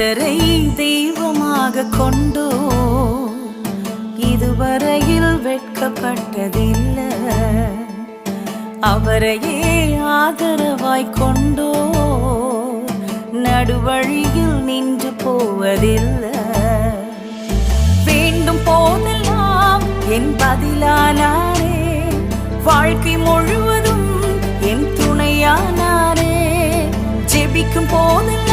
கர்த்தரை தெய்வமாக கொண்டோ இதுவரையில் வெட்கப்பட்டதில்லை. அவரையே ஆதரவாய் கொண்டோ நடுவழியில் நின்று போவதில்லை. வேண்டும் போதெல்லாம் என் பதிலானாரே, வாழ்க்கை முழுவதும் என் துணையானாரே. ஜெபிக்கும் போதெல்லாம்